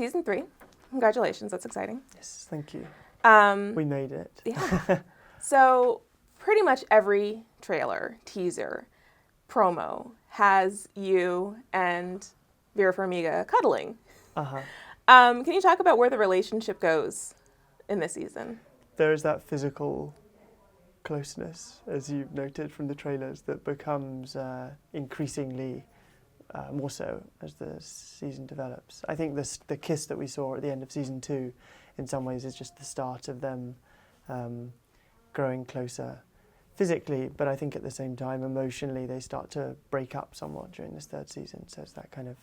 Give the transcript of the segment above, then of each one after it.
season 3. Congratulations, that's exciting. Yes, thank you. We made it. Yeah. So pretty much every trailer, teaser, promo has you and Vera Farmiga cuddling. Uh-huh. Can you talk about where the relationship goes in this season? There is that physical closeness, as you've noted from the trailers, that becomes increasingly more so as the season develops. I think the kiss that we saw at the end of season 2 in some ways is just the start of them growing closer physically, but I think at the same time emotionally they start to break up somewhat during this 3rd season, so it's that kind of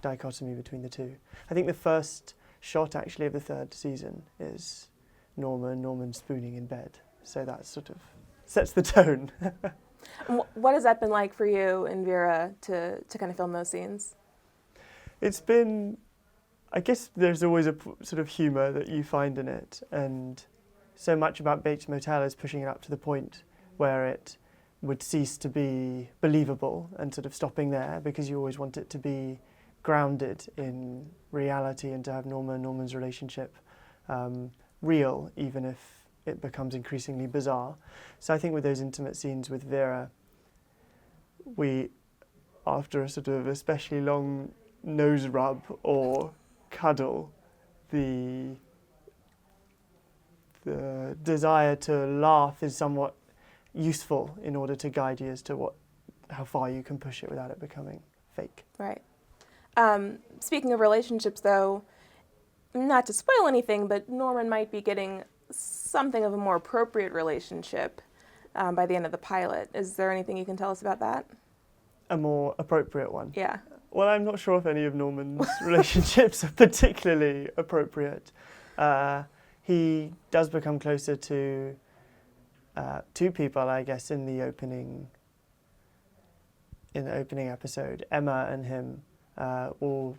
dichotomy between the two. I think the first shot actually of the 3rd season is Norman spooning in bed, so that sort of sets the tone. What has that been like for you and Vera to kind of film those scenes? It's been, I guess there's always a sort of humour that you find in it, and so much about Bates Motel is pushing it up to the point where it would cease to be believable and sort of stopping there, because you always want it to be grounded in reality and to have Norman's relationship real, even if it becomes increasingly bizarre. So I think with those intimate scenes with Vera, we, after a sort of especially long nose rub or cuddle, the desire to laugh is somewhat useful in order to guide you as to how far you can push it without it becoming fake. Right. Speaking of relationships, though, not to spoil anything, but Norman might be getting something of a more appropriate relationship by the end of the pilot. Is there anything you can tell us about that? A more appropriate one? Yeah. Well, I'm not sure if any of Norman's relationships are particularly appropriate. He does become closer to 2 people, I guess, in the opening episode. Emma and him will,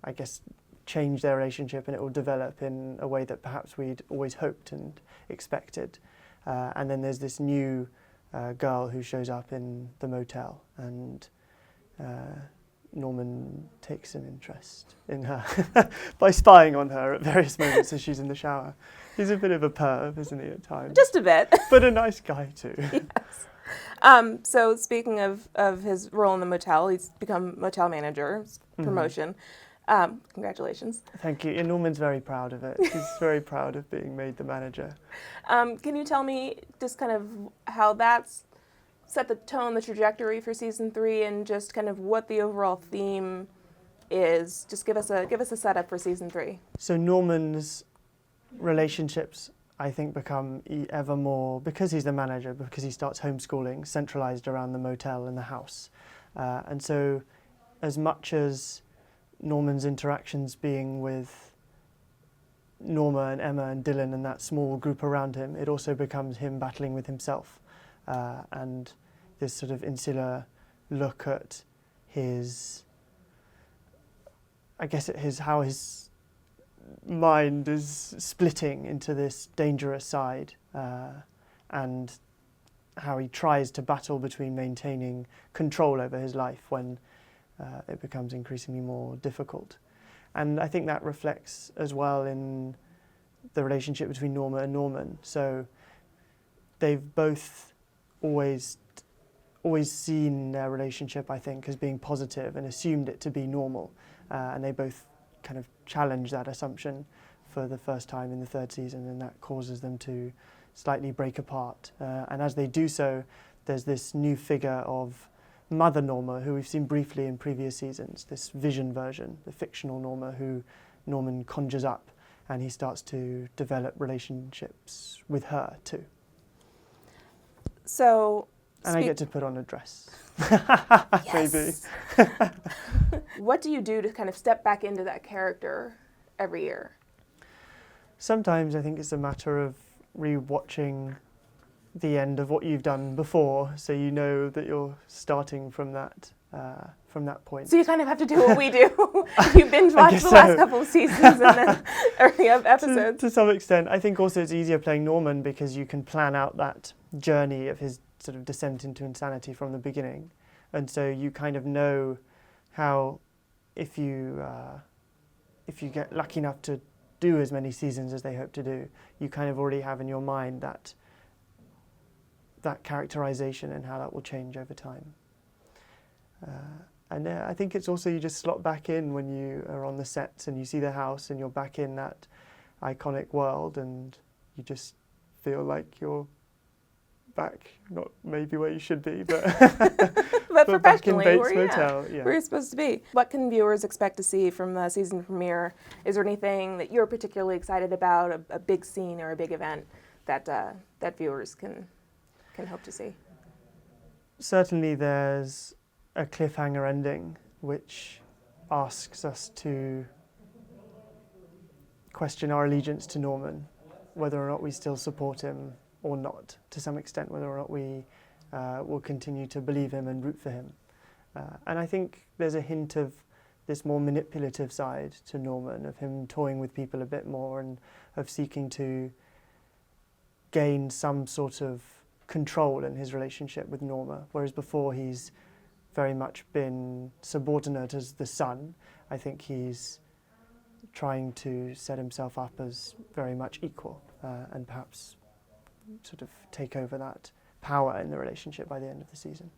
I guess, change their relationship, and it will develop in a way that perhaps we'd always hoped and expected. And then there's this new girl who shows up in the motel, and Norman takes an interest in her by spying on her at various moments as she's in the shower. He's a bit of a perv, isn't he, at times? Just a bit. But a nice guy, too. Yes. So speaking of his role in the motel, he's become motel manager, promotion. Congratulations. Thank you. And Norman's very proud of it. He's very proud of being made the manager. Can you tell me just kind of how that's set the tone, the trajectory for season 3, and just kind of what the overall theme is? Just give us a setup for season 3. So Norman's relationships, I think, become ever more, because he's the manager, because he starts homeschooling, centralised around the motel and the house. And so as much as Norman's interactions being with Norma and Emma and Dylan and that small group around him, it also becomes him battling with himself. And this sort of insular look at his, I guess, how his mind is splitting into this dangerous side, and how he tries to battle between maintaining control over his life when it becomes increasingly more difficult. And I think that reflects as well in the relationship between Norma and Norman. So they've both always seen their relationship, I think, as being positive and assumed it to be normal. And they both kind of challenge that assumption for the first time in the 3rd season, and that causes them to slightly break apart. And as they do so, there's this new figure of Mother Norma, who we've seen briefly in previous seasons, this vision version, the fictional Norma who Norman conjures up, and he starts to develop relationships with her too. So, and I get to put on a dress. Yes. Maybe. What do you do to kind of step back into that character every year? Sometimes I think it's a matter of re-watching the end of what you've done before, so you know that you're starting from that point. So you kind of have to do what we do. You binge watch the last couple of seasons and then early episodes. To some extent. I think also it's easier playing Norman because you can plan out that journey of his sort of descent into insanity from the beginning, and so you kind of know how, if you if you get lucky enough to do as many seasons as they hope to do, you kind of already have in your mind that characterization and how that will change over time. And I think it's also, you just slot back in when you are on the sets and you see the house and you're back in that iconic world, and you just feel like you're back, not maybe where you should be, but but back in professionally, Bates Motel. Yeah. where you're supposed to be. What can viewers expect to see from the season premiere? Is there anything that you're particularly excited about, a big scene or a big event that that viewers can hope to see? Certainly there's a cliffhanger ending which asks us to question our allegiance to Norman, whether or not we still support him or not, to some extent, whether or not we will continue to believe him and root for him. And I think there's a hint of this more manipulative side to Norman, of him toying with people a bit more and of seeking to gain some sort of control in his relationship with Norma, whereas before he's very much been subordinate as the son. I think he's trying to set himself up as very much equal and perhaps sort of take over that power in the relationship by the end of the season.